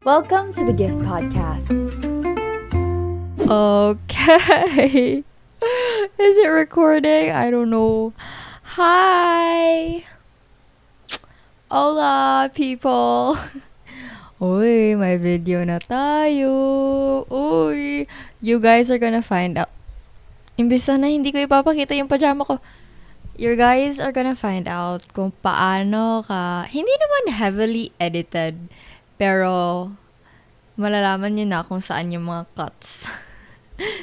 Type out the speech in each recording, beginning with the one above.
Welcome to the Gift Podcast. Okay. Is it recording? I don't know. Hi. Hola, people. Uy, may video na tayo. Uy. You guys are gonna find out. Imbis na hindi ko ipapakita yung pajama ko. You guys are gonna find out kung paano ka, hindi naman heavily edited, pero malalaman niyo na kung saan yung mga cuts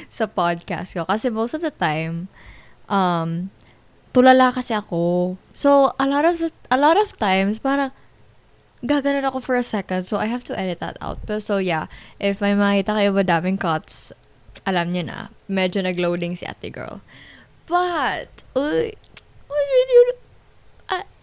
sa podcast ko. Kasi most of the time, tulala kasi ako. So, a lot of times, parang gaganon ako for a second. So, I have to edit that out. But, so, yeah. If may makita kayo madaming cuts, alam niyo na. Medyo nag-loading si ate girl. But, what video?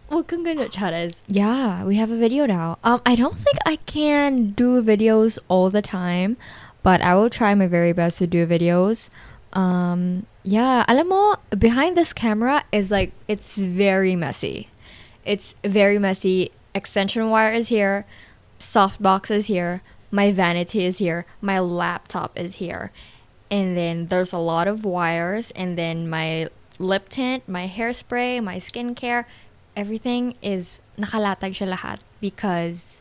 Wag kang ganun, Charas. Yeah, we have a video now. I don't think I can do videos all the time, but I will try my very best to do videos. Yeah, alam mo, behind this camera is like, it's very messy. It's very messy. Extension wire is here. Softbox is here. My vanity is here. My laptop is here. And then there's a lot of wires. And then my lip tint, my hairspray, my skincare, everything is nakalatag siya lahat because,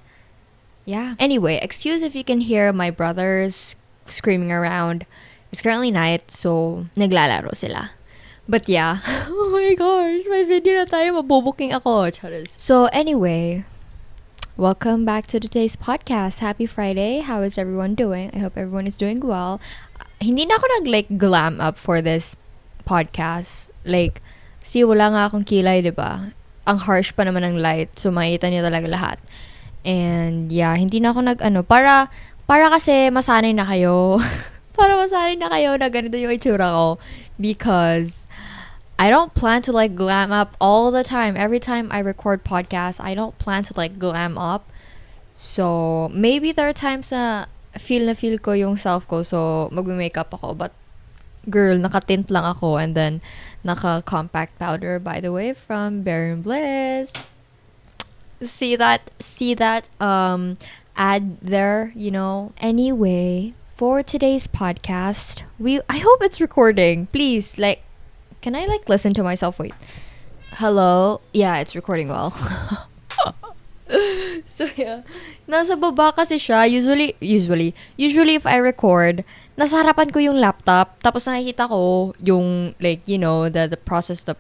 yeah. Anyway, excuse if you can hear my brothers screaming around. It's currently night, so naglalaro sila. But yeah, oh my gosh, may video na tayo, mabubuking ako. Charis. So anyway, welcome back to today's podcast. Happy Friday. How is everyone doing? I hope everyone is doing well. Hindi na ako glam up for this podcast. See, wala nga akong kilay, diba? Ang harsh pa naman ng light, so makita niyo talaga lahat. And yeah, hindi na ako para kasi masanay na kayo. Para masanay na kayo na ganito yung itsura ko. Because I don't plan to glam up all the time. Every time I record podcasts, I don't plan to glam up. So, maybe there are times na feel ko yung self ko, so magme-makeup ako. But girl, naka-tint lang ako, and then naka-compact powder, by the way, from Berry Bliss. See that ad there, you know. Anyway, for today's podcast, I hope it's recording. Please, can I listen to myself? Wait. Hello? Yeah, it's recording well. So yeah, nasa baba kasi siya. Usually if I record, nasa harapan ko yung laptop, tapos nakikita ko yung the process, the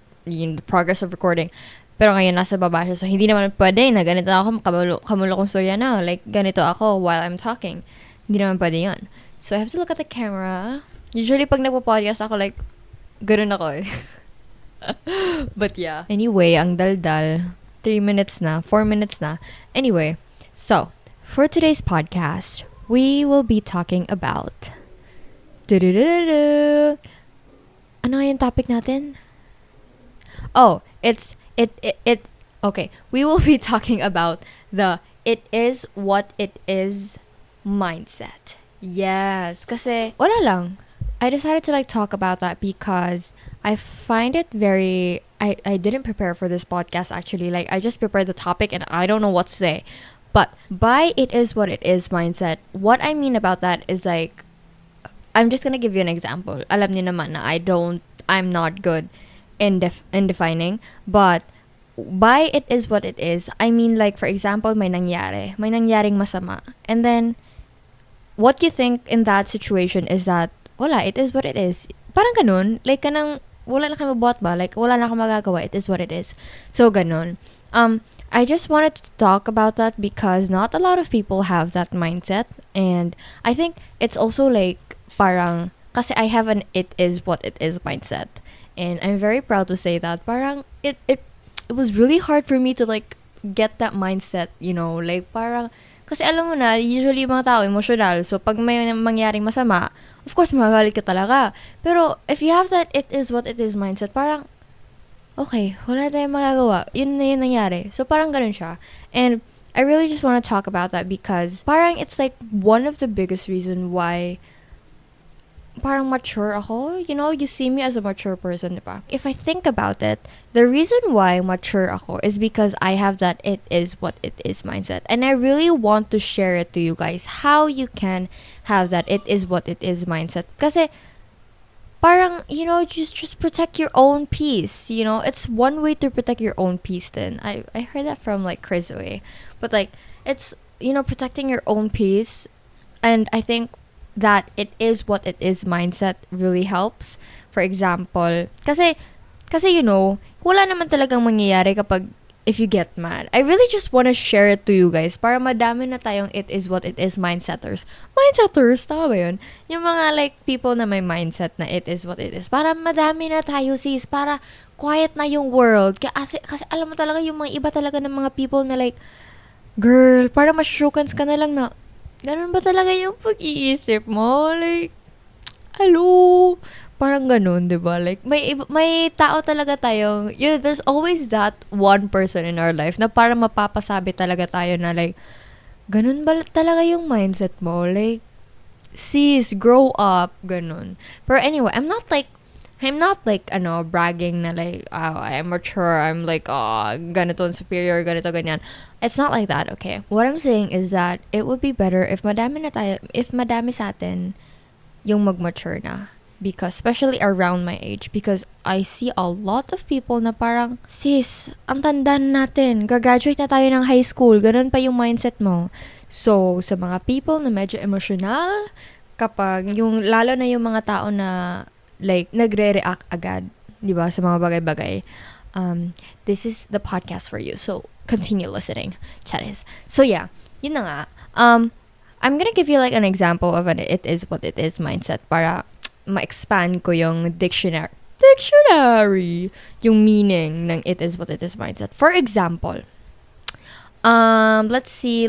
progress of recording. Pero ngayon nasa baba siya, so hindi naman pwede na ganito ako, kamulo kong storya na, ganito ako while I'm talking. Hindi naman pwede yun. So I have to look at the camera. Usually pag nagpo-podcast ako, ganun ako eh. But yeah. Anyway, ang daldal. 3 minutes na, 4 minutes na. Anyway, so, for today's podcast, we will be talking about ano yung topic natin? Oh, okay. We will be talking about the it is what it is mindset. Yes, kasi wala lang. I decided to talk about that because I find it very I didn't prepare for this podcast actually. I just prepared the topic and I don't know what to say. But by it is what it is mindset, what I mean about that is I'm just gonna give you an example. Alam niyo naman na I'm not good in defining, but by it is what it is, I mean for example, may nangyaring masama. And then what you think in that situation is that wala, it is what it is. Parang ganun, kanang wala na kayo mabuhat ba? Wala na kayo magagawa. It is what it is. So, ganun. I just wanted to talk about that because not a lot of people have that mindset. And I think it's also parang, kasi I have an it is what it is mindset. And I'm very proud to say that. Parang, it was really hard for me to get that mindset, you know? Parang, kasi alam mo na, usually yung mga tao, emotional. So, pag may mangyaring masama, of course, magalit ka talaga. Pero, if you have that it is what it is mindset, parang, okay, wala tayong magagawa. Yun na yun nangyari. So, parang ganun siya. And, I really just want to talk about that because parang it's one of the biggest reason why parang mature ako. You know, you see me as a mature person, di ba? If I think about it, the reason why mature ako is because I have that it is what it is mindset. And I really want to share it to you guys how you can have that it is what it is mindset. Kasi parang, you know, just protect your own peace. You know, it's one way to protect your own peace then. I heard that from like Chris Way. But like, it's, you know, protecting your own peace. And I think that it is what it is mindset really helps. For example, kasi you know, wala naman talagang mangyayari kapag if you get mad. I really just want to share it to you guys para madami na tayong it is what it is mindsetters. Mindsetters, tama ba yun? Yung mga like people na may mindset na it is what it is. Para madami na tayo sis. Para quiet na yung world. Kasi alam mo talaga yung mga iba talaga ng mga people na like, girl, para masyukans ka na lang na, ganun ba talaga yung pag-iisip mo? Like, hello? Parang ganun, di ba? Like, may tao talaga tayong, you know, there's always that one person in our life na parang mapapasabi talaga tayo na like, ganun ba talaga yung mindset mo? Like, sis, grow up, ganun. But anyway, I'm not like, bragging na like, oh, I'm mature, I'm like, oh, ganito and superior, ganito, ganyan. It's not like that, okay? What I'm saying is that it would be better if madami sa atin yung mag-mature na. Because, especially around my age, because I see a lot of people na parang, sis, ang tanda natin, gagraduate na tayo ng high school, ganun pa yung mindset mo. So, sa mga people na medyo emotional, kapag yung, lalo na yung mga tao na, like, nagre-react agad, di ba, sa mga bagay-bagay, this is the podcast for you. So, continue listening. Charis. So, yeah, yun na nga. I'm gonna give you, like, an example of an it is what it is mindset para ma-expand ko yung dictionary, yung meaning ng it is what it is mindset. For example, let's see.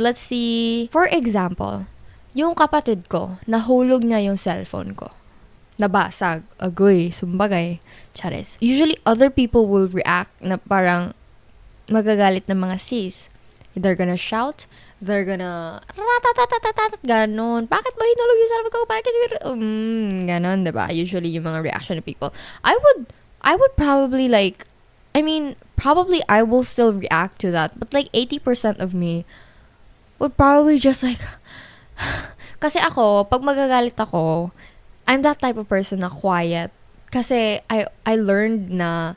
For example, yung kapatid ko, nahulog niya yung cellphone ko. Nabasag, agoy, sumbagay, charis. Usually, other people will react na parang magagalit ng mga sis. They're gonna shout, they're gonna ratatatatat, ganon. Bakit ba hinulog yung cellphone ko? Bakit? Ganon, diba? Usually, yung mga reaction of people. I would probably like, probably I will still react to that. But like 80% of me would probably just like, kasi ako, pag magagalit ako, I'm that type of person na quiet. Kasi I learned na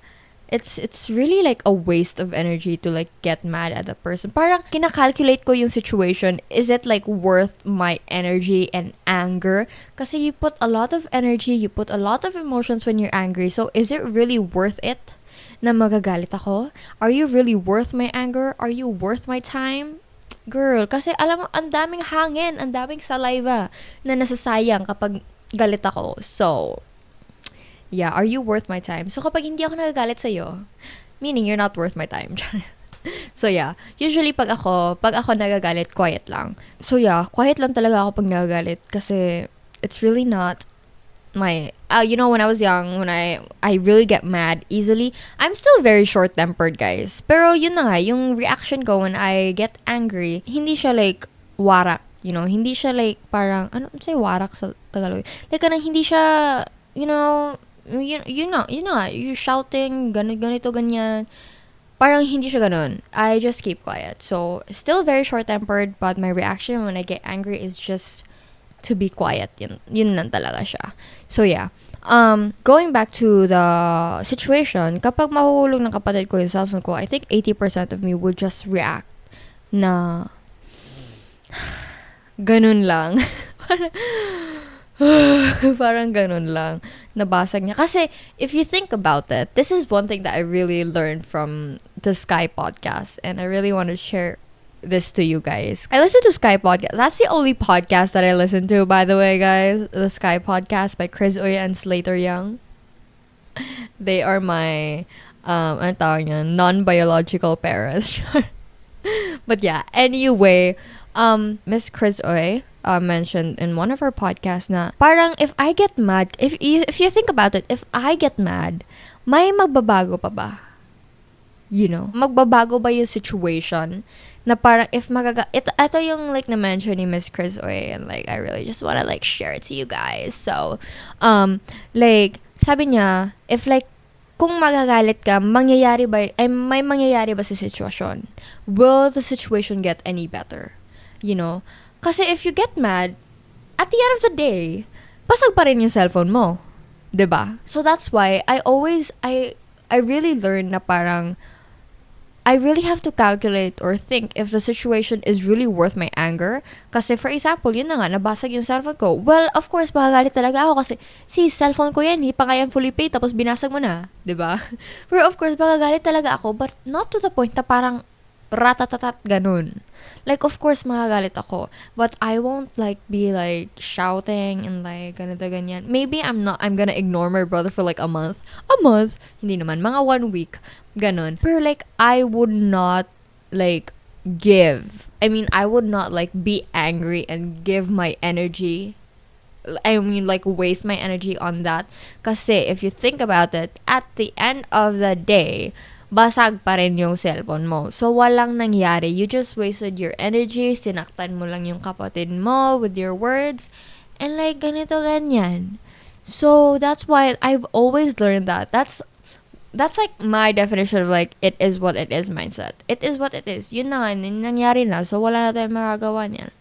it's really like a waste of energy to like get mad at a person. Parang kinakalculate ko yung situation. Is it like worth my energy and anger? Kasi you put a lot of energy, you put a lot of emotions when you're angry. So is it really worth it na magagalit ako? Are you really worth my anger? Are you worth my time? Girl, kasi alam mo, ang daming hangin, ang daming saliva na nasasayang kapag galit ako. So, yeah, are you worth my time? So, kapag hindi ako nagagalit sa'yo, meaning you're not worth my time. So, yeah. Usually, pag ako nagagalit, quiet lang. So, yeah, quiet lang talaga ako pag nagagalit. Kasi, it's really not my... you know, when I was young, when I really get mad easily, I'm still very short-tempered, guys. Pero, yun na nga, yung reaction ko when I get angry, hindi siya like, warak. You know, hindi siya like, parang, ano say warak sa Tagalog? Like, hindi siya, you know, you're shouting, ganito, ganyan. Parang hindi siya ganun. I just keep quiet. So, still very short-tempered, but my reaction when I get angry is just to be quiet. Yun lang talaga siya. So, yeah. Going back to the situation, kapag mahuhulog ng kapatid ko yung cellphone ko, I think 80% of me would just react na ganun lang. Parang ganun lang. Nabasag niya. Kasi, if you think about it, this is one thing that I really learned from the Sky podcast. And I really want to share this to you guys. I listen to Sky podcast. That's the only podcast that I listen to, by the way, guys. The Sky podcast by Chris Uy and Slater Young. They are my, ano tawag niyan, non-biological parents. But yeah, anyway, Miss Chris Uy mentioned in one of her podcasts na parang if I get mad, if you think about it, if I get mad, may magbabago pa ba? You know, magbabago ba yung situation na parang if ito yung like na-mention ni Miss Chris Oy, and like I really just wanna like share it to you guys. So, like, sabi niya, if like, kung magagalit ka, may mangyayari ba sa sitwasyon? Will the situation get any better? You know? Kasi if you get mad, at the end of the day, basag pa rin yung cellphone mo. 'Di ba? So that's why I really learned na parang I really have to calculate or think if the situation is really worth my anger. Kasi for example, yun na nga, nabasag yung cellphone ko. Well, of course, magagalit talaga ako kasi, cellphone ko yan, hindi pa kayang fully pay, tapos binasag mo na. 'Di ba? Pero of course, magagalit talaga ako, but not to the point na parang ratatatat ganun. Like, of course, magagalit ako. But I won't, like, be, like, shouting and, like, ganito, ganyan. Maybe I'm gonna ignore my brother for, like, a month. A month? Hindi naman. Mga 1 week. Ganon. Pero, like, I would not, like, I would not, like, be angry and give my energy. Like, waste my energy on that. Kasi, if you think about it, at the end of the day, basag pa rin yung cellphone mo. So, walang nangyari. You just wasted your energy, sinaktan mo lang yung kapatid mo with your words, and like, ganito, ganyan. So, that's why I've always learned that. That's like my definition of like, it is what it is mindset. It is what it is. Yun na nga, nangyari na. So, wala na tayong magagawa niyan.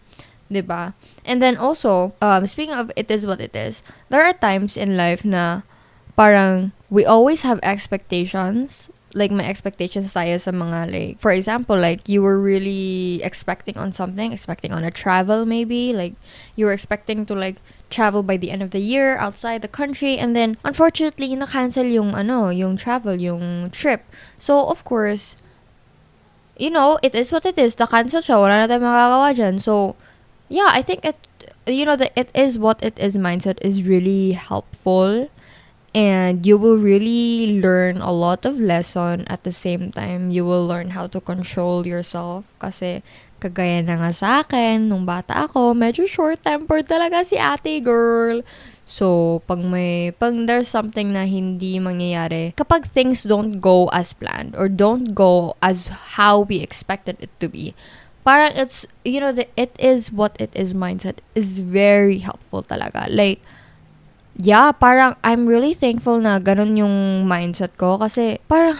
'Di ba? And then also, speaking of it is what it is, there are times in life na parang we always have expectations. Like, my expectations tayo sa mga, like, for example, like, you were really expecting on something, expecting on a travel maybe, like, you were expecting to, like, travel by the end of the year outside the country, and then, unfortunately, na-cancel yung travel, yung trip. So, of course, it is what it is. Na-cancel siya, wala na tayong magagawa dyan. So, yeah, I think the it is what it is mindset is really helpful. And you will really learn a lot of lesson at the same time. You will learn how to control yourself. Kasi, kagaya na nga sa akin, nung bata ako, medyo short-tempered talaga si ate girl. So, pag there's something na hindi mangyayari, kapag things don't go as planned or don't go as how we expected it to be, parang it's, the it is what it is mindset is very helpful talaga. Like, yeah, parang I'm really thankful na ganun yung mindset ko kasi parang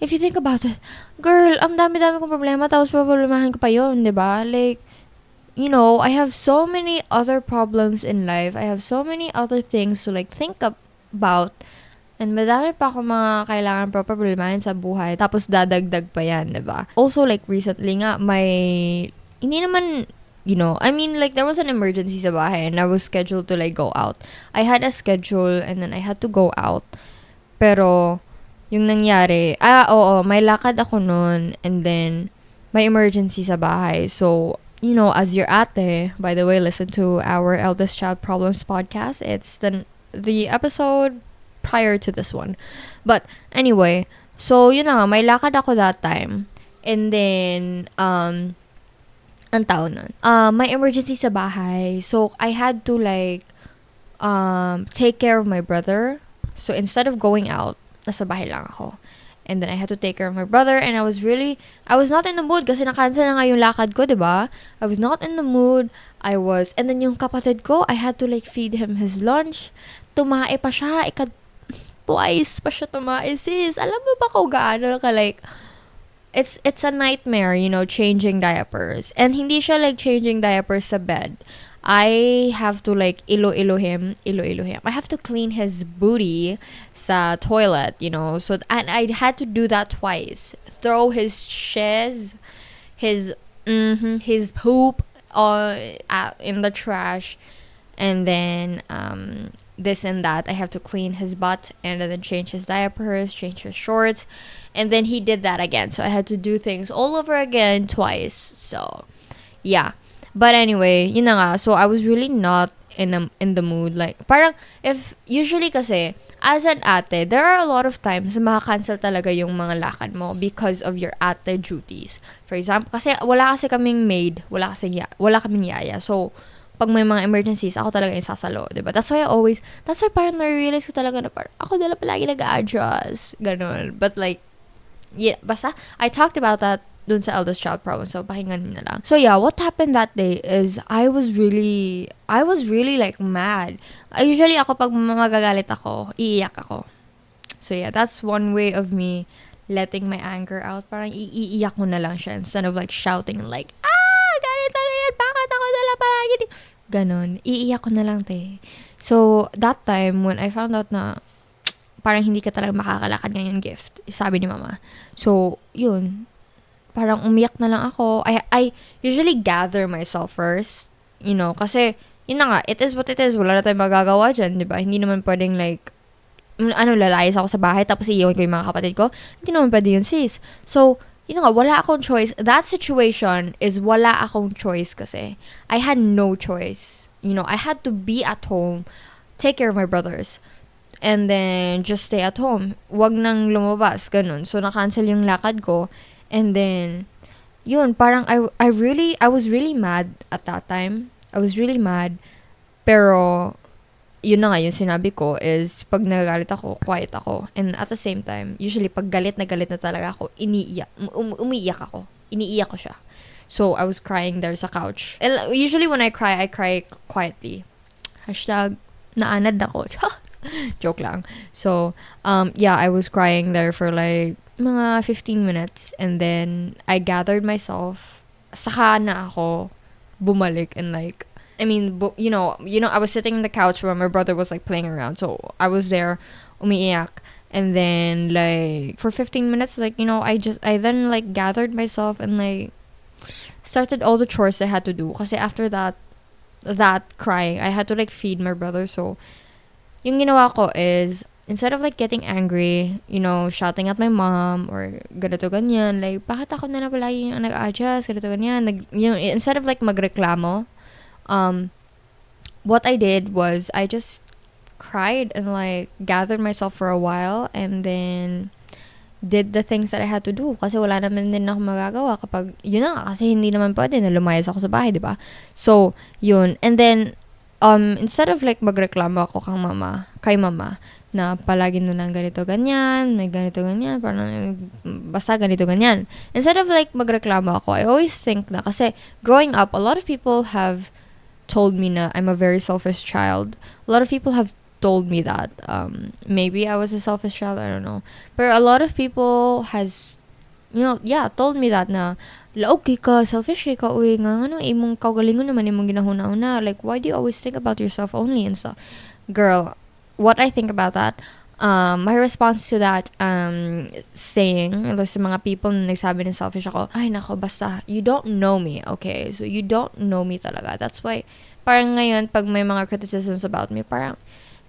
if you think about it, girl, ang dami-dami kong problema tapos problemahin ko pa yun, 'di ba? Like, I have so many other problems in life. I have so many other things to like think about. And madami pa akong mga kailangan problemahin sa buhay. Tapos dadagdag pa yan, 'di ba? Also, like, recently nga, hindi naman, like, there was an emergency sa bahay and I was scheduled to, like, go out. I had a schedule and then I had to go out. Pero, yung nangyari, may lakad ako nun and then, may emergency sa bahay. So, as your ate, by the way, listen to our Eldest Child Problems podcast. It's the episode prior to this one. But, anyway, so, may lakad ako that time. And then, ang tao nun. May emergency sa bahay. So, I had to, like, take care of my brother. So, instead of going out, nasa bahay lang ako. And then, I had to take care of my brother. And I was not in the mood kasi na-cancel na nga yung lakad ko, diba? I was not in the mood. And then yung kapatid ko, I had to, like, feed him his lunch. Tumae pa siya. Twice pa siya tumae, sis. Alam mo ba kung gaano ka, like, it's a nightmare, changing diapers. And hindi siya like changing diapers sa bed. I have to like ilo-ilo him. I have to clean his booty sa toilet, So, and I had to do that twice. Throw his shiz, his poop in the trash. And then, this and that. I have to clean his butt and then change his diapers, change his shorts. And then he did that again. So I had to do things all over again twice. So, yeah. But anyway, yun na nga. So I was really not in the mood. Like, parang, if, usually kasi, as an ate, there are a lot of times na makakancel talaga yung mga lakad mo because of your ate duties. For example, kasi wala kaming maid, wala kaming yaya. So, pag may mga emergencies, ako talaga yung sasalo, diba? That's why parang na-realize ko talaga na parang, ako dala palagi nag-adjust. Ganon. But like, yeah, basta, I talked about that dun sa eldest child problem. So, pakinggan niyo na lang. So, yeah, what happened that day is I was really like mad. Usually, ako pag magagalit ako, iiyak ako. So, yeah, that's one way of me letting my anger out. Parang iiyak mo na lang siya instead of like shouting like, ganito, ganyan, bakit ako nala palagi? Ganon. Iiyak ko na lang, te. So, that time, when I found out na parang hindi ka talaga makakalakad ngayon gift, sabi ni mama. So, yun. Parang umiyak na lang ako. I usually gather myself first. You know, kasi, yun na nga, it is what it is. Wala na tayong magagawa dyan, di ba? Hindi naman pwedeng like, lalayas ako sa bahay tapos iiwan ko yung mga kapatid ko. Hindi naman pwede yun, sis. So, yun nga, wala akong choice. That situation is wala akong choice kasi. I had no choice. You know, I had to be at home, take care of my brothers, and then just stay at home. Wag nang lumabas, ganun. So, na-cancel yung lakad ko. And then, yun, parang I was really mad at that time. I was really mad. Pero, yun na nga, yung sinabi ko is, pag nagagalit ako, quiet ako. And at the same time, usually, pag galit na talaga ako, umiiyak ako. Iniiyak ko siya. So, I was crying there sa couch. And usually, when I cry quietly. Hashtag, naanad ako. Joke lang. So, yeah, I was crying there for like, mga 15 minutes. And then, I gathered myself. Saka na ako bumalik and like, I mean, you know, I was sitting on the couch where my brother was like playing around. So I was there, umiiyak. And then like for 15 minutes, like, you know, I then like gathered myself and like started all the chores I had to do. Kasi after that crying, I had to like feed my brother. So yung ginawa ko is, instead of like getting angry, you know, shouting at my mom or ganito ganyan, like, bakit ako na palagi yung nag-adjust, ganito ganyan, you know, instead of like magreklamo, what I did was I just cried and like gathered myself for a while and then did the things that I had to do kasi wala naman din ako magagawa kapag yun na nga, kasi hindi naman pwede na lumayas ako sa bahay, di ba? So yun, and then instead of like magreklamo ako kay mama na palagi na lang ganito ganyan, may ganito ganyan, parang basta ganito ganyan, instead of like magreklamo ako, I always think na, kasi growing up, a lot of people have told me na I'm a very selfish child. A lot of people have told me that. Maybe I was a selfish child, I don't know. But a lot of people has, you know, yeah, told me that na, okay ka, selfish ka, uy nga, imong kaugalingon naman, imong ginahuna-una. Like, why do you always think about yourself only and stuff? Girl, what I think about that, my response to that saying, sa mga people na nagsabi na selfish ako, ay nako, basta, you don't know me, okay? So, you don't know me talaga. That's why, parang ngayon, pag may mga criticisms about me, parang,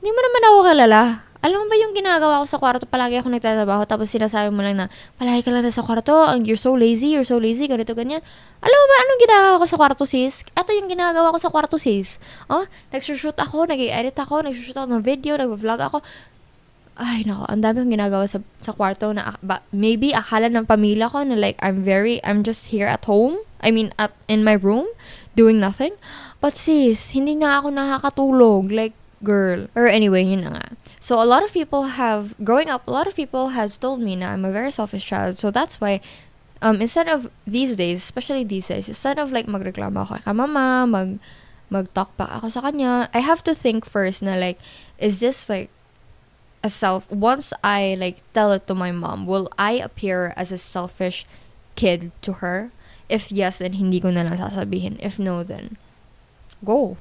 hindi mo naman ako kilala. Alam mo ba yung ginagawa ko sa kwarto, palagi ako nagtatrabaho, tapos sinasabi mo lang na, palagi ka lang na sa kwarto, you're so lazy, ganito, ganyan. Alam mo ba anong ginagawa ko sa kwarto, sis? Ito yung ginagawa ko sa kwarto, sis. Oh, nagsushoot ako, nag-edit ako, nagsushoot ako ng video, nag-vlog ako. Ay, nako, ang dami kong ginagawa sa kwarto na maybe akala ng pamilya ko na like, I'm just here at home. I mean, in my room, doing nothing. But sis, hindi nga ako nakakatulog. Like, girl. Or anyway, yun na nga. So, growing up, a lot of people has told me na I'm a very selfish child. So, that's why, instead of these days, especially these days, instead of like magreklamo ako kay mama, mag-talk back ako sa kanya, I have to think first na like, is this like, once I like tell it to my mom, will I appear as a selfish kid to her? If yes, then hindi ko na lang sasabihin. If no, then go.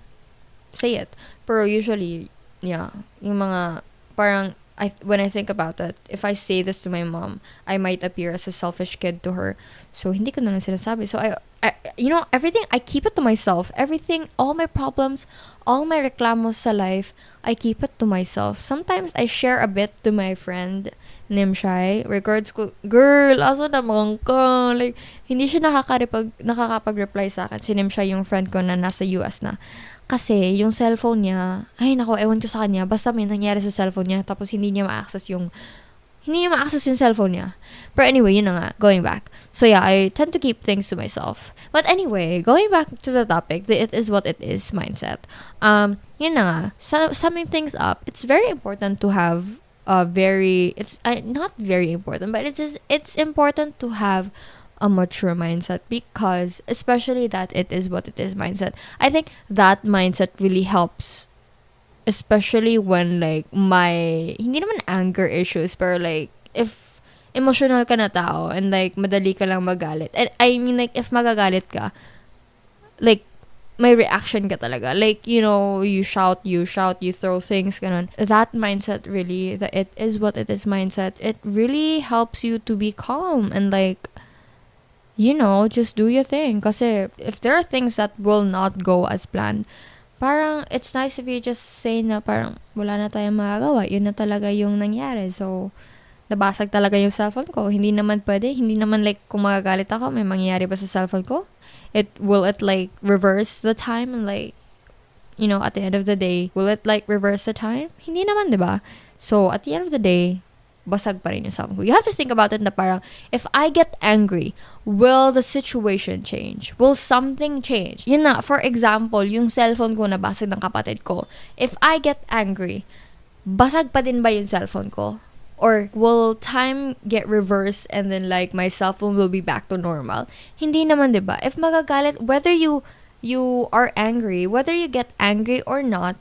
Say it. Pero usually, yeah, yung mga parang when I think about it, if I say this to my mom, I might appear as a selfish kid to her. So hindi ko na lang sinasabi. So I you know, everything, I keep it to myself. Everything, all my problems, all my reklamos sa life, I keep it to myself. Sometimes I share a bit to my friend, Nimshai. Regards ko, girl, asa naman ka? Like, hindi siya nakakapag-reply sa akin. Si Nimshai, yung friend ko na nasa US na. Kasi, yung cellphone niya, ay nako, ewan ko sa kanya, basta may nangyari sa cellphone niya, tapos hindi niya ma-access yung cellphone niya. But anyway, yun na nga, going back. So yeah, I tend to keep things to myself. But anyway, going back to the topic, the it is what it is mindset. Yun na nga, summing things up, it's very important to have not very important, but it's important to have a mature mindset, because especially that it is what it is mindset. I think that mindset really helps, especially when like hindi naman anger issues, pero like if emotional ka na tao and like madali ka lang magalit. And I mean like if magagalit ka, like may reaction ka talaga. Like, you shout, you throw things, ganun. That mindset really, the it is what it is mindset, it really helps you to be calm and like, just do your thing. Kasi if there are things that will not go as planned, parang it's nice if you just say na parang wala na tayong magagawa. Yun na talaga yung nangyari. So, nabasag talaga yung cellphone ko. Hindi naman pwede. Hindi naman like kung magagalit ako, may mangyayari ba sa cellphone ko? Will it like reverse the time and like, at the end of the day, will it like reverse the time? Hindi naman, diba? So, at the end of the day, basag pa rin yung cellphone ko. You have to think about it na parang, if I get angry, will the situation change? Will something change? Yun na, for example, yung cellphone ko na basag ng kapatid ko. If I get angry, basag pa din ba yung cellphone ko? Or will time get reversed and then like my cell phone will be back to normal? Hindi naman, diba? If magagalit, whether you are angry, whether you get angry or not,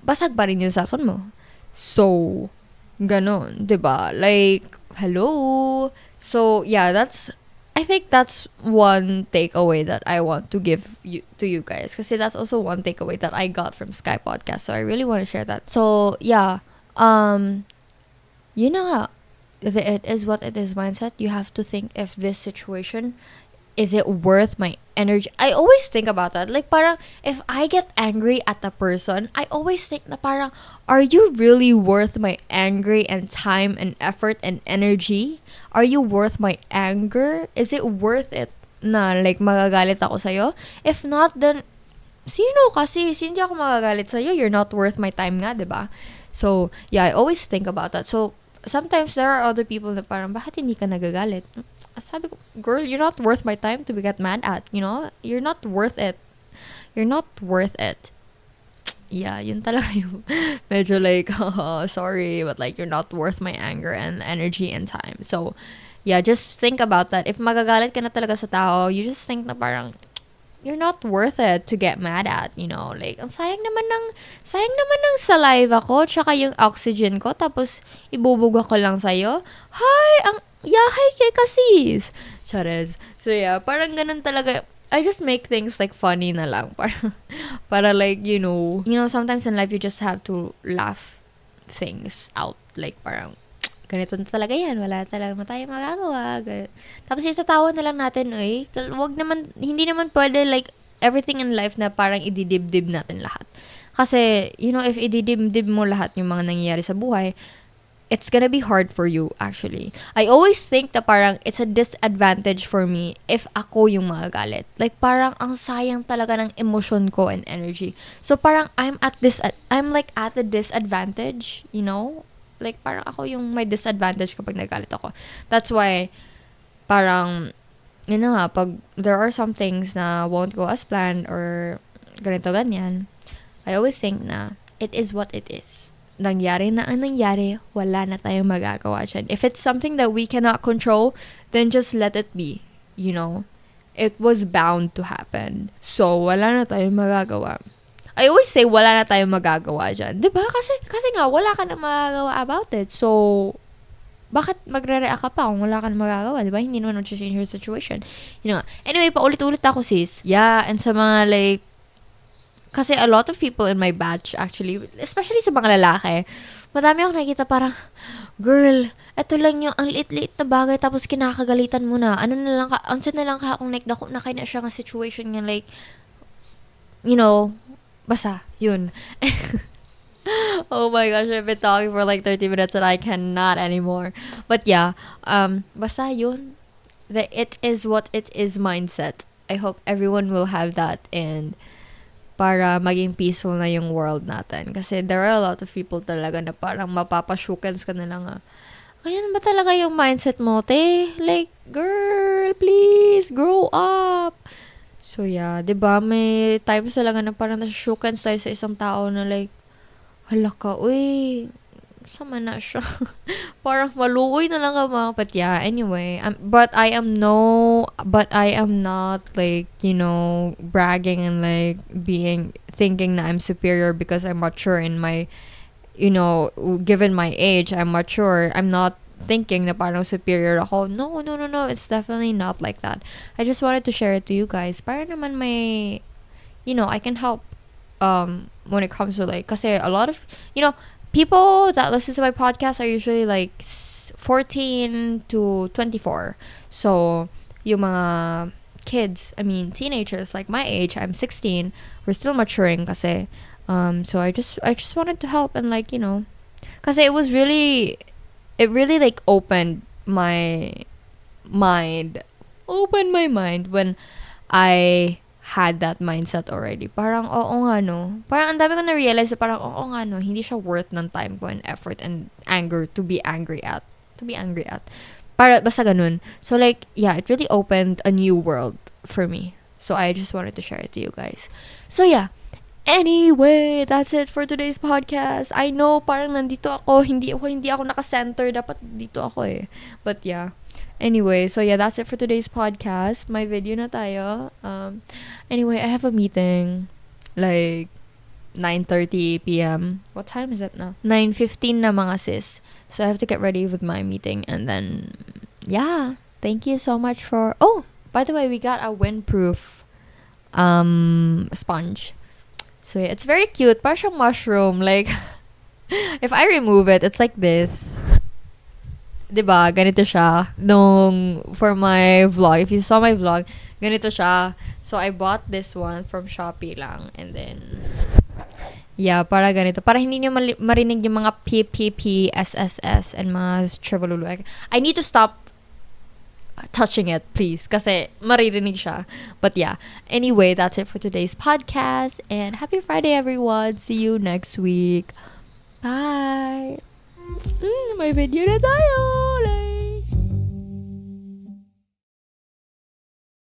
basag pa rin yung cellphone mo. So, ganon, diba? Like, hello? So, yeah, I think that's one takeaway that I want to give to you guys. Kasi that's also one takeaway that I got from Sky Podcast. So, I really want to share that. So, yeah. It is what it is mindset. You have to think if this situation, is it worth my energy? I always think about that. Like parang if I get angry at a person, I always think na parang, are you really worth my anger and time and effort and energy? Are you worth my anger? Is it worth it na like magagalit ako sa'yo? If not, then sino kasi? Hindi ako magagalit sa'yo. You're not worth my time nga, diba? So, yeah, I always think about that. So, sometimes there are other people na parang, bakit hindi ka nagagalit? Sabi ko, girl, you're not worth my time to get mad at, You're not worth it. You're not worth it. Yeah, yun talaga yung medyo like, sorry, but like, you're not worth my anger and energy and time. So, yeah, just think about that. If magagalit ka na talaga sa tao, you just think na parang, you're not worth it to get mad at, like, ang sayang naman ng saliva ko, tsaka yung oxygen ko, tapos ibubuga ko lang sa'yo. Hi, ang yahay kay kasis. Chares. So yeah, parang ganun talaga. I just make things like funny na lang. Para like, sometimes in life you just have to laugh things out. Like parang, ganito na talaga yan. Wala talaga tayo magagawa. Tapos itatawa na lang natin, hindi naman pwede like everything in life na parang ididibdib natin lahat. Kasi, if ididibdib mo lahat yung mga nangyayari sa buhay, it's gonna be hard for you actually. I always think that parang it's a disadvantage for me if ako yung magagalit. Like parang ang sayang talaga ng emotion ko and energy. So parang I'm like at a disadvantage, Like, parang ako yung may disadvantage kapag nagalit ako. That's why, parang, pag there are some things na won't go as planned or ganito, ganyan, I always think na it is what it is. Nangyari na ang nangyari, wala na tayong magagawa dyan. If it's something that we cannot control, then just let it be, It was bound to happen. So, wala na tayong magagawa. I always say, wala na tayong magagawa dyan. Diba? Kasi nga, wala ka na magagawa about it. So, bakit magre-react ka pa kung wala ka na magagawa? Diba? Hindi naman change your situation. Anyway, paulit-ulit ako, sis. Yeah, and sa mga like, kasi a lot of people in my batch, actually, especially sa mga lalaki, madami akong nakikita parang, girl, eto lang yung ang liit-liit na bagay, tapos kinakagalitan mo na. Ano na lang ka, ansan na lang ka kung like, na kayo na siya ng situation niya, like, basta, yun. Oh my gosh, I've been talking for like 30 minutes and I cannot anymore. But yeah, basta yun. The it is what it is mindset. I hope everyone will have that and para maging peaceful na yung world natin. Kasi there are a lot of people talaga na parang mapapashukens ka na lang Ayan ba talaga yung mindset mo, te? Like, girl, please, grow up. So yeah, 'di ba may times talaga na parang nasushukan tayo sa isang tao na like, hala ka, uy, sama na siya. Parang maluoy na lang ako. But yeah, anyway, but I am not like, bragging and like thinking that I'm superior because I'm mature in my, given my age, I'm mature. I'm not thinking na parang superior ako. No, no, no, no. It's definitely not like that. I just wanted to share it to you guys. Para naman may, I can help when it comes to like, kasi a lot of, people that listen to my podcast are usually like 14 to 24. So, yung mga kids, teenagers like my age, I'm 16, we're still maturing kasi. So I just wanted to help and like, kasi it really like opened my mind when I had that mindset already. Parang, oo nga, no. Parang, ang dami ko na-realize, parang, oo nga, no. Hindi siya worth ng time ko and effort and anger to be angry at. Para, basta ganun. So, like, yeah, it really opened a new world for me. So, I just wanted to share it to you guys. So, yeah. Anyway, that's it for today's podcast. I know, parang nandito ako, hindi ako naka-center. Dapat dito ako eh. But, yeah. Anyway, so yeah, that's it for today's podcast. May video na tayo. Anyway, I have a meeting like 9:30 p.m. What time is it now? 9:15 na mga sis. So I have to get ready with my meeting and then yeah, thank you so much for. Oh, by the way, we got a windproof sponge. So yeah, it's very cute. Parang siyang mushroom. Like if I remove it, it's like this. 'Di ba? Ganito siya for my vlog. If you saw my vlog, ganito siya. So I bought this one from Shopee lang and then yeah, para ganito. Para hindi niyo marinig yung mga PPP, SSS and mga Chevolulu. I need to stop touching it, please, kasi maririnig siya. But yeah. Anyway, that's it for today's podcast and happy Friday everyone. See you next week. Bye. May video na tayo.